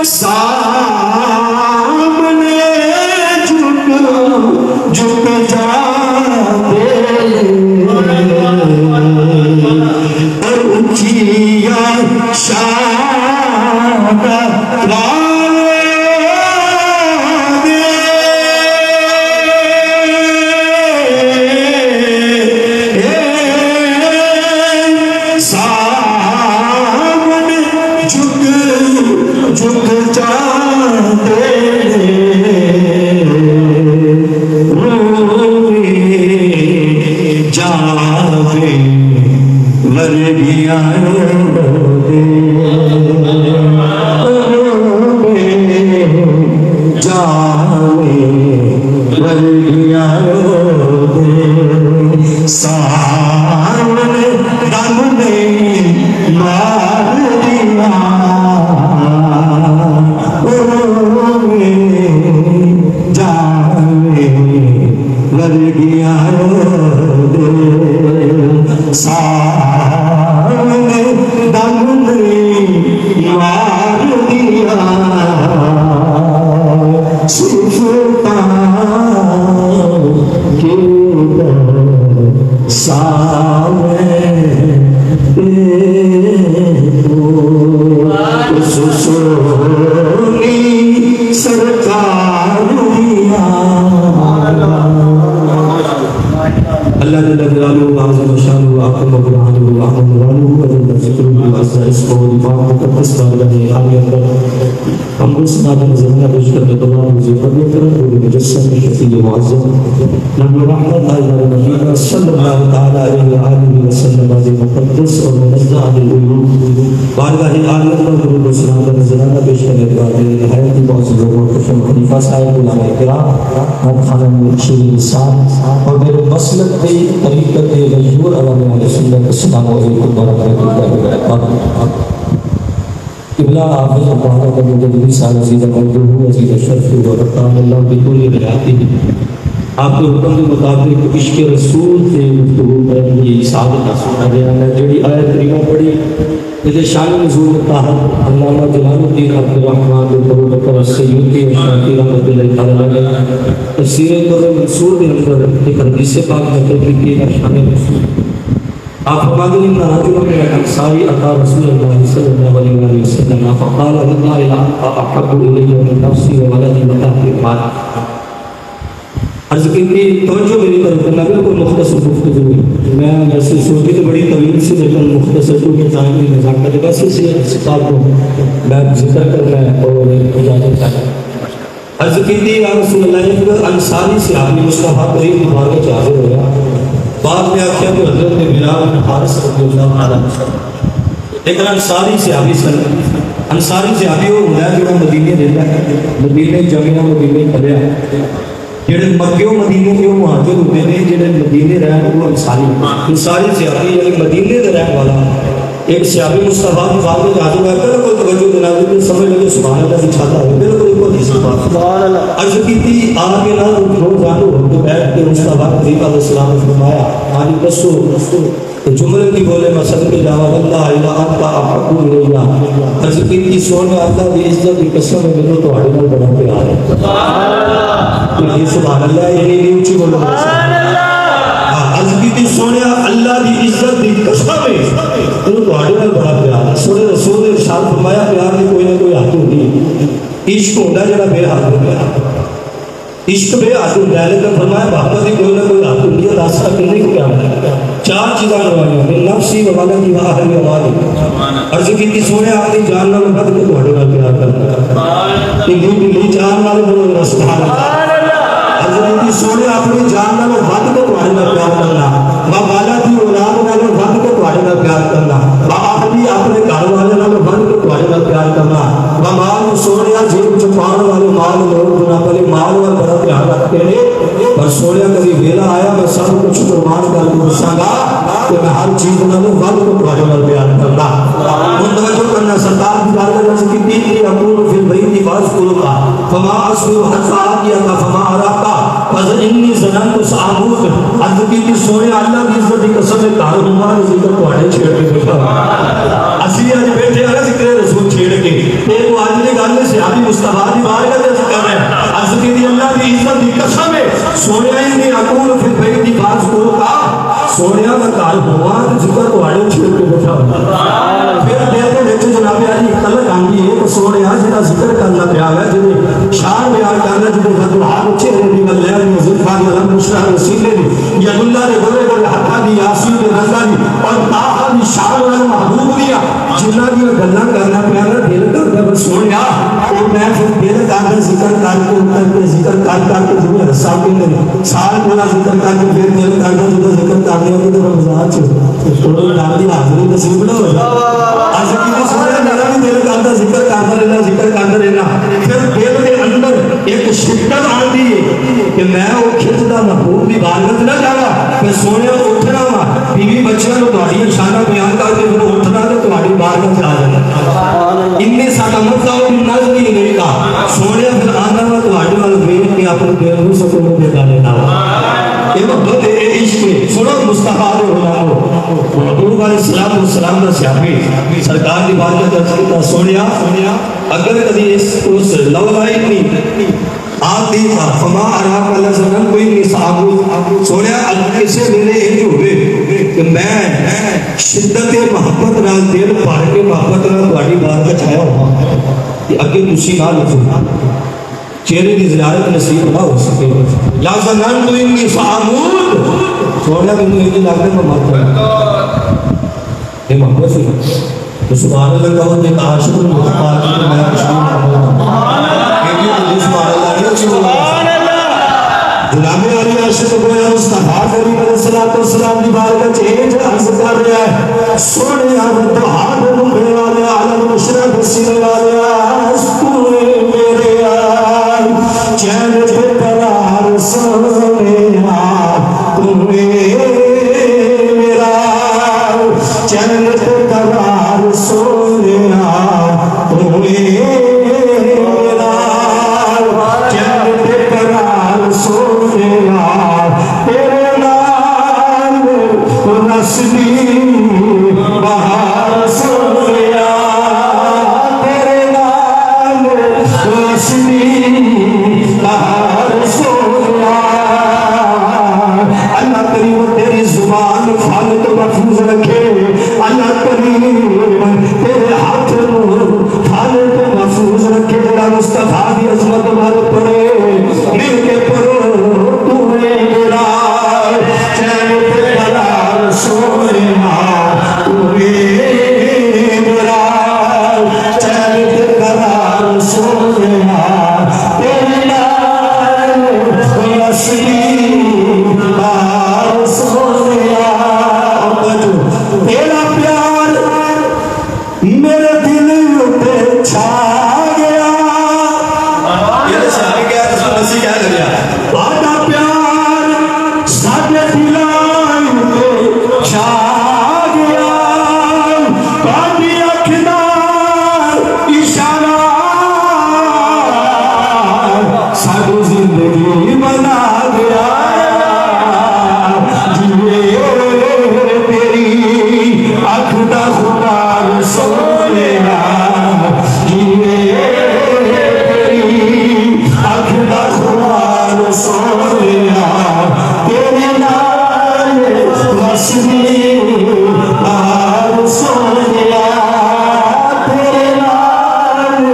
سامنے جھک جھک جاتے اور اونچیا شان صلی اللہ تعالیٰ علیہ وآلہ وسلم مقدس اور منزہ العلوم بارگاہ عالیت پر درود و سلام کا نذرانہ پیش کرنے کے بعد نہایت ہی معزز لوگوں کو خلیفہ صاحب علماء کرام اور خانہ شیخ نثار اور میرے مسلک کی طریقت غیور عوام اہل سنت السلام علیکم ورحمۃ اللہ وبرکاتہ قبلہ آخر اللہ کا مجددی سال عزیز موجود عزیز شرف و رقام اللہ بطول بلاتی آپ کے حکم کے مطابق عشق رسول سے گفتگو کرنے کی سعادت حاصل کر رہے ہیں جڑی آیت کریمہ پڑھی جسے شان نزول تحت علامہ جلال الدین عبد الرحمن بن ابو بکر السیوطی شافعی رحمۃ اللہ تعالی علیہ تفسیر در منصور کے اندر ایک حدیث پاک نقل کی ہے شان رسول آپ فرماتے ہیں کہ رجل من الانصار اتى رسول اللہ صلی اللہ علیہ وسلم فقال والله لا احب الی من نفسی وولدی وطاعت المال عرض کی توجہ میری طرف کرنا بالکل مختصر گفتگو ہے میں ویسے سوچی تو بڑی طویل سی لیکن مختصر تو یہ ٹائم کی نزاکت ہے بس اسی خطاب کو میں ذکر کرنا ہے اور اجازت چاہتا ہوں عرض کی یا رسول اللہ ایک انصاری صحابی مصطفیٰ کریم مبارک حاضر ہو گیا بعد میں آخیا کہ حضرت بلال بن حارث رضی اللہ عنہ ایک انصاری صحابی صحابی وہ ہونا جو مدینے رہتا ہے مدینے جامعہ مدینے پڑھیا جڑے مکے و مدینے کے مہاجر ہوتے ہیں جڑے مدینے رہن وہ انصاری صحابی یعنی مدینے دے رہن والا ایک صحابی مصطفیٰ کی بات میں حاضر ہوا ہے کوئی توجہ دینا ہے سمجھ لگے سبحان اللہ کی چھاتا ہے بالکل ایک حدیث کی بات سبحان اللہ عرض کی تھی آگے نہ رو جانو ہو تو بیٹھ کے مصطفیٰ کریم علیہ السلام نے فرمایا آنی بسو جملے کی بولے میں صدق جاوا اللہ الہ انتا احب الیہ عرض کی تھی سونے اللہ کی عزت کی قسم میں ملو تو ہڑی نال بڑا پیار ہے سبحان اللہ یہ نہیں اونچی بولو سبحان اللہ عرض کی تھی سونے اللہ کی عزت کی قسم میں تو ہڑی نال بڑا پیار ہے سونے رسول نے ارشاد فرمایا پیار میں کوئی نہ کوئی حد ہوتی عشق ہوتا ہے جڑا بے حد ہوتا ہے عشق بے حد ہوتا ہے لیکن فرمایا محبت کی کوئی نہ کوئی حد ہوتی ہے راستہ کرنے کو کیا ہے چار چیزاں نوائیاں من نفسی و ولدی و اہلی و مالی عرض کی تھی سونے اپنی جان نال بد کے تہاڈے نال پیار کرنا بلی جان نال بولو سبحان اللہ عرض کی تھی سونے اپنی جان نال بد کے تہاڈے نال پیار کرنا وا والدی اولاد نال بد کے تہاڈے نال پیار کرنا وا اہلی اپنے گھر والے نال بد کے تہاڈے نال پیار کرنا وا مال سونیا جیب چ پاون والے مال لوگ بنا پلے مال وال بڑا پیار رکھتے ہیں پر سونیا کبھی ویلا آیا میں سب کچھ قربان کر کے دساں گا کہ میں ہر چیز نال بد کے تہاڈے نال پیار کرنا متوجہ کرنا سرکار کی بارگاہ میں کی تھی اقول فی البیت واذکرک فما اصبر حتى آتیک فما اراک فإنی ظننت سأموت عرض کی تھی سونے اللہ کی عزت کی قسم ہے گھر ہمارے ذکر تہاڈے چھیڑ کے بیٹھا مصطفیٰ دی بارگاہ میں ذکر ہے عرض کی دی اللہ دی عزت دی قسم ہے سونیا انی اقول فی البیت دی باز کو کا سونیا میں کال ہوا ذکر کو اڑے چھوڑ کے بیٹھا ہوا پھر دل دے وچ جناب علی کل آندی ہے کہ سونیا جڑا ذکر کرنا پیا ہے جے شان بیان کرنا جے فتوحات چہرے دی گل ہے زلفاء دی علم مشرح رسیلے دی یا اللہ دے گورے گورے ہتھاں دی یاسین دے رنگاں دی اور طاہا دی شان اور محبوب دیا جنہاں دی گلاں کرنا پیا نا دل کردا بس سونیا او میں پھر دل کردا ذکر کر کے ذکر کر کے جویں رسال کے سال پورا ذکر کر کے پھر دل کردا جو ذکر کر لیا کہ رمضان چ تھوڑا نام دی حاضری نصیب نہ ہو اج کی سونیا میرا بھی دل کردا ذکر کردا رہنا پھر دل دے اندر ایک شدت آندی ہے کہ میں او کھچدا محبوب دی عبادت نہ کراں کہ سونیا اٹھنا وا بیوی بچیاں نوں تہاڈی شاناں بیان کر کے پھر اٹھنا تے تہاڈی عبادت آ جانا اننے ساڈا مطلب نظر ہی نہیں کا سونیا پھر آنا وا تہاڈے ول ویکھ کے اپنے دل نوں سکون دے دینا یہ محبت ہے عشق ہے سنو مصطفیٰ دے غلامو حضور علیہ السلام والسلام دا صحابی سرکار دی بارگاہ میں عرض کیتا سونیا اگر کبھی اس لولائی نہیں آتی تھا فما اراک اللہ سبحانہ کوئی نہیں صحابو سونیا اگر کسے میرے انج ہوئے کہ میں شدت محبت نال دل پڑھ کے محبت نال تہاڈی بارگاہ چھایا ہوا کہ اگے تسی نہ لکھو چہرے کی زیارت نصیب نہ ہو سکے یا زنان تو انگی فعمود سونیا بنو انگی لاکھنے میں مرتا ہے یہ محبت سے تو سبحان اللہ کہو کہ عاشق المتقال کی میں کشمیر محبت کیونکہ مجھے سبحان اللہ نہیں اچھی سبحان اللہ جناب علی عاشق کو مصطفیٰ کریم علیہ السلام دی بارگاہ چینج عرض کر رہا ہے سونیا تو ہاتھ مکھنے والے عالم مشرق سینے والے پورے میرے چین پہ قرار سونیا تمہیں میرا چین پہ قرار سونیا تمہیں میرا چین پہ قرار سونیا تیرے نام نسلی بہار سونیا تیرے نام نسلی اللہ کریم تیری زبان خالق محفوظ رکھے اللہ کریم تیرے ہاتھ خالق محفوظ رکھے تیرا مصطفیٰ دی عظمت بار پڑے مل کے پڑھو تو میرا چین پہ قرار سونیا تو میرا چین پہ قرار سونیا تیرے نام نسلی بہار سونیا تیرا پیار میرے دل پہ چھا گیا یہ چھا گیا رسول مسیح کیا کر گیا آدھا پیار ساڈے دلاں پہ چھا گیا کالی اکھ دا اشارہ ساری زندگی بنا گیا تیری اکھ دا خدا سونیا تیری اکھ دا خدا سونیا تیرے نال وسنی بہار سونیا تیرے نال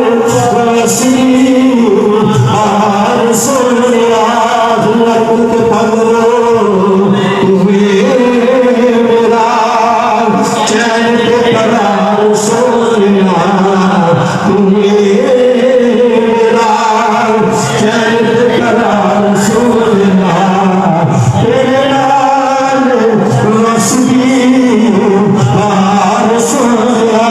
وسنی بہار سونیا لکھ پگلو میرا چین پہ قرار سونیا میرا چین پہ قرار سونیا تیرے نال وسنی بہار سونیا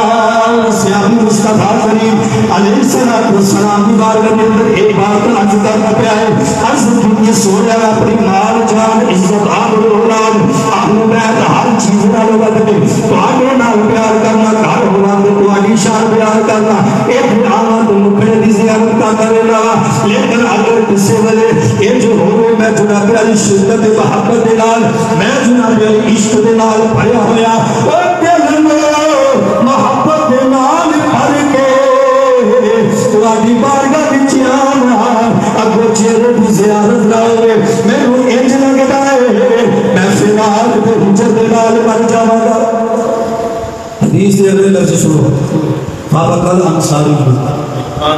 سیاحی مصطفیٰ کریم علیہ السلام کی بارگاہ میں اندر ایک بات عرض کرنا پیا ہے عرض کی سونیا اپنی مال جان عزت آبر اولاد اہل بیت ہر چیز نال بدلے تو آگے نال پیار کرنا گھر ہونا تو آگے شان بیان کرنا ایک آمد مکھڑے دی زیارت کا کرنا لیکن اگر کسی وجہ یہ جو ہوئے میں جناب علی شدت محبت دے نال میں جناب علی عشق دے نال بھریا ہویا اور دل میں محبت دے نال بھر کے تہاڈی بارگاہ حدیث سے اگلے لفظ سنو، فابقل انصاری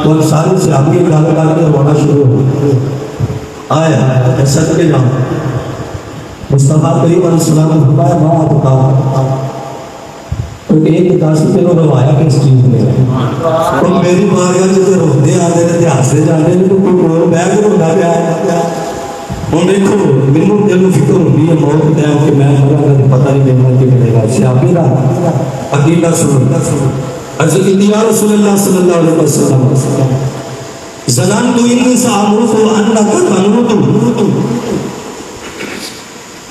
تو انصاری سے آگے ڈال کے رونا شروع ہو آیا سد کے جاؤ مصطفیٰ کریم علیہ السلام نے فرمایا ماں بتا تو ایک داسی کے لوگ روایا کس چیز میں تو میری بارگاہ سے روتے آتے تھے ہنستے جاتے ہیں تو کوئی بیگ رونا پیا ہے ہوں دیکھو مینوں دل فکر ہوتی ہے موت کے ٹائم کہ میں مرا کبھی پتہ نہیں دینا کہ ملے گا صحابی کا عقیدہ سنو عرض کی یا رسول اللہ صلی اللہ علیہ وسلم ظننت انی سأموت وانک تموت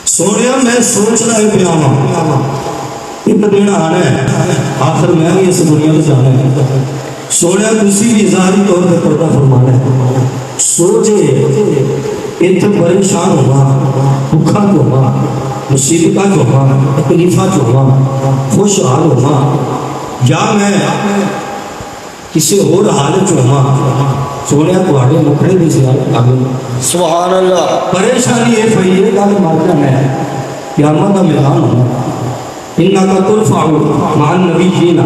سونیا میں سوچ رہا پیا ہوں ایک دن آنا ہے آخر میں بھی اس دنیا سے جانا ہے سونیا کسی بھی ظاہری طور پہ پردہ فرمانا ہے سوچے اتنے پریشان ہوا بھوکا جو ہوا مصیبت جو ہوا تکلیفہ جو ہوا خوشحال ہوا یا میں کسی اور حالت جو ہوا سونے تواڈے مکھڑے دی زیارت آگے سبحان اللہ پریشانی ہے پئی یہ گل مارنا ہے قیامت دا میدان ہونا انکا ترفع مع النبیین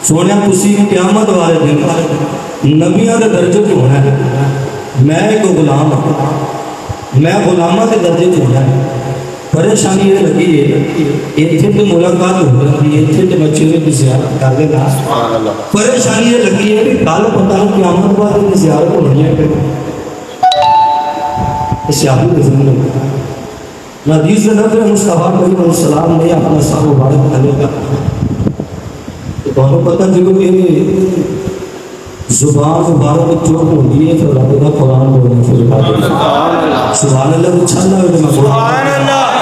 سونے تسی قیامت والے دن نبیوں کے درجے جو ہونا ہے میں ایک غلام ہوں میں غلامہ کے درجے جو ہونا ہے پریشانی یہ لگی ہے اتنے تو ملاقات ہو رہی ہے اتنے تو بچے کی زیارت کر لے گا پریشانی یہ لگی ہے کہ کل پتہ نہیں قیامت والے کی زیارت ہونی ہے اس آبی کے زندگی حدیث سے نظر مصطفیٰ کریم علیہ السلام نے اپنا سر مبارک کرنے کا تو پتہ جو کہ زبان مبارک چوک ہوتی ہے پھر رب کا قرآن بولنے پھر سبحان اللہ اچھانا ہے سبحان اللہ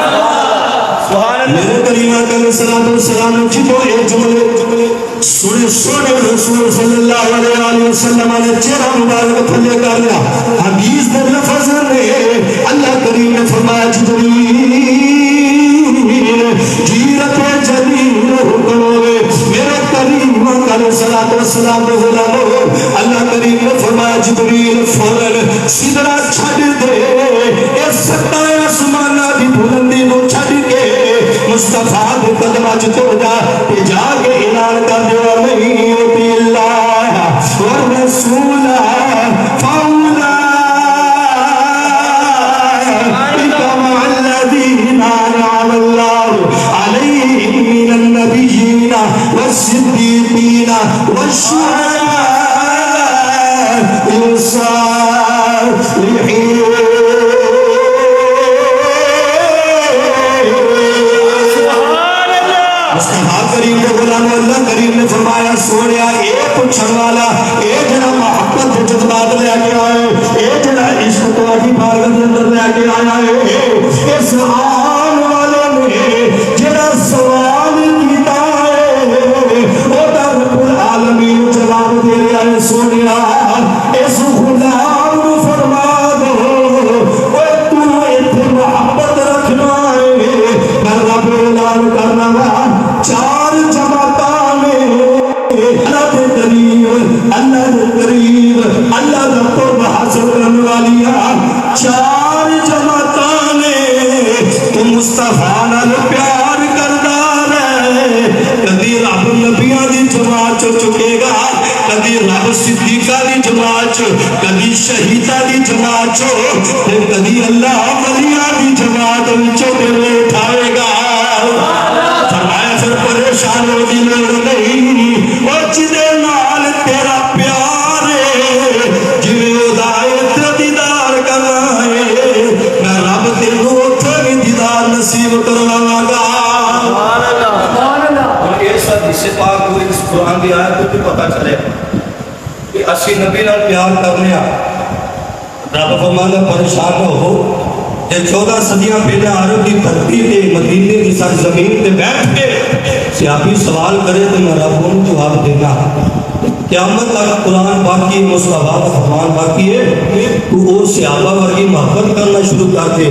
میرے کریمہ علیہ السلام نے چھو ایک جملے سنے رسول صلی اللہ علیہ وسلم نے چہرہ مبارک پھلے کر لیا حدیث در لفظ نے اللہ کریم نے فرمایا جبریل جیرت جلیل حکم ہوئے میرے کریم علیہ السلام نے غلامو اللہ کریم نے فرمایا جبریل فوراً سدرہ چھڑ دے اس ستائے آسمانہ دی بلندی کو چھڑ کے مصطفیٰ دے قدمہ چھتو جا کہ جا کے اعلان کر دیوا نہیں ہوتی اللہ ورسولہ فولا اکمع الذین آنعم اللہ علیہم من النبیین والصدیقین والشہداء والصالحین اللہ کریم نے فرمایا سونیا اے پچھن والا اے جنا محبت و جذبات لے کے آئے اے جنا عشق تو آدھی بارگاہ کے اندر لے کے آیا ہے اس آن والے نے جنا سوال کیتا ہے او در رب العالمین جواب دے رہا ہے سونیا اس غلام کو فرما دو اے تو اتنے محبت رکھنا ہے میں رب اعلان کرنا گا چار جماعتاں میں اللہ دے قریب اللہ رب کو حاصل کرنے والی چار جماعتاں میں تو مصطفیٰ نال پیار کردار ہے کدی رب نبیاں دی جماعت چ چکے گا کدی رب صدیقہ دی جماعت کدی شہیدہ دی جماعت کدی اللہ ولیاں دی جماعت وچوں تے اٹھائے گا فرمایا پھر پریشان ہو دی لوڑ نہیں اور جدے نال تیرا پیار ہے جویں ہدایت دیدار کرنا ہے میں رب تینوں اوتھے بھی دیدار نصیب کرواواں گا سبحان اللہ اور اس حدیث پاک کو اس قرآن کی آیت کو بھی پتہ چلے کہ اسی نبی نال پیار کرنے رب فرمانا پریشان نہ ہو کہ 14 صدیاں پہلے عرب کی دھرتی تے مدینے کی سرزمین تے بیٹھ کے صحابی سوال کرے تو میں رب کو جواب دینا قیامت تک قرآن باقی ہے مصطفیٰ کا فرمان باقی ہے تو اور صحابہ ورگی محبت کرنا شروع کر کے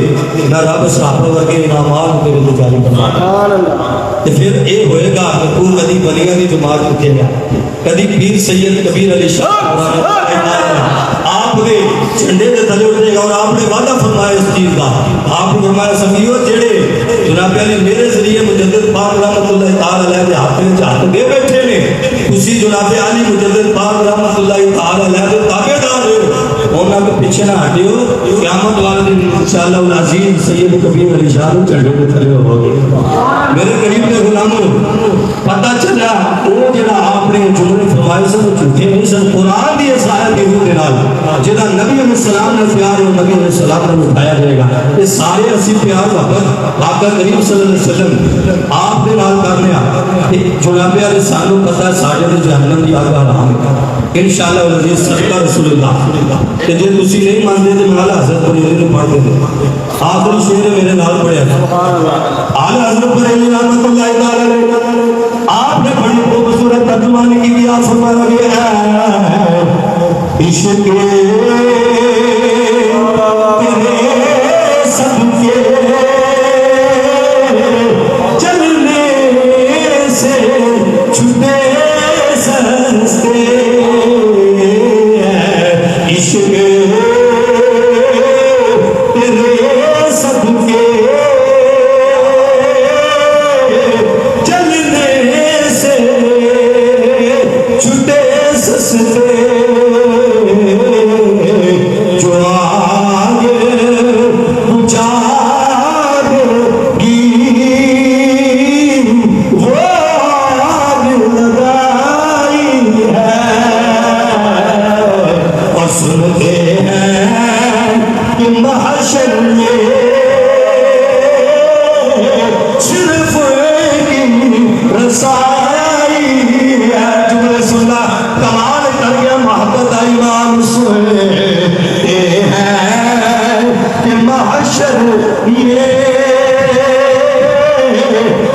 نہ رب صحابہ ورگے انعامات تیرے کو جاری کرنا تو پھر اے ہوئے گا کہ تو کدی ولیاں دی جماعت اٹھے گا کدی پیر سید کبیر علی شاہ آپ کے جھنڈے کے تلے اٹھے گا اور آپ نے وعدہ فرمایا اس چیز کا آپ نے فرمایا سنگیو جڑے جناب علی میرے ذریعے مجدد پاک رحمت اللہ تعالی علیہ کے ہاتھ میں ہاتھ دے بیٹھے نے، اسی جناب علی مجدد پاک رحمت اللہ تعالی علیہ کے تابعدار ہو، انہاں کے پیچھے نہ ہٹیو، قیامت والے دن انشاءاللہ العزیز سید کبیر علی شاہ چڑھے کے تھلے ہوگے۔ میرے قریب کے غلاموں، پتہ چلا وہ جڑا آپ نے جملے فرمائے سن جھوٹے نہیں سن، قرآن دی اس آیت کے روح نال جڑا نبی علیہ السلام نے پیار اور نبی علیہ السلام نے اٹھایا جائے گا، یہ سارے اسی پیار وقت آقا کریم صلی اللہ علیہ وسلم آپ نے نال کرنے جناب علیہ سانو پتہ ہے ساڑھے دے جہنم دی آگاہ رہا انشاءاللہ العزیز صدقہ رسول اللہ کہ جے تسی نہیں مانتے تو مالا حضرت بریلی نے پڑھ دے آخری شعر میرے نال پڑھیا آل حضرت بریلی رحمت اللہ تعالی علیہ آپ نے بڑی خوبصورت ترجمانی کی دیا فرمایا گیا ہے عشق تیرے سب کے چلنے سے چھٹے سستے عشق تیرے سب کے چلنے سے چھٹے سستے جو آگے جاگ گی وہ آگ لگائی ہے اور سنتے ہیں کہ محشر میں صرف ایک رسائی ہے۔ جملے سنا کمال کر گیا محبت امام سنتے ہیں کہ محشر یہ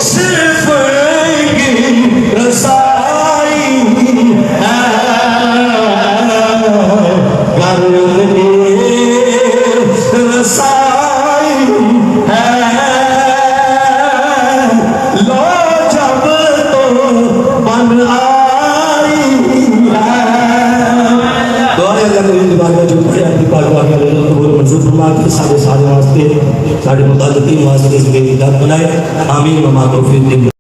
صرف ایک رسائی ہے رسائی ہے لو جب تو بن آئی ہے۔ دعائے اللہ کریم دیوارے جو پڑھے اپنی پاکوہ کے لئے تو منظور فرما کے سارے واسطے سارے متعلقین واسطے اس کے ہدایت بنائے آمین و ما توفیق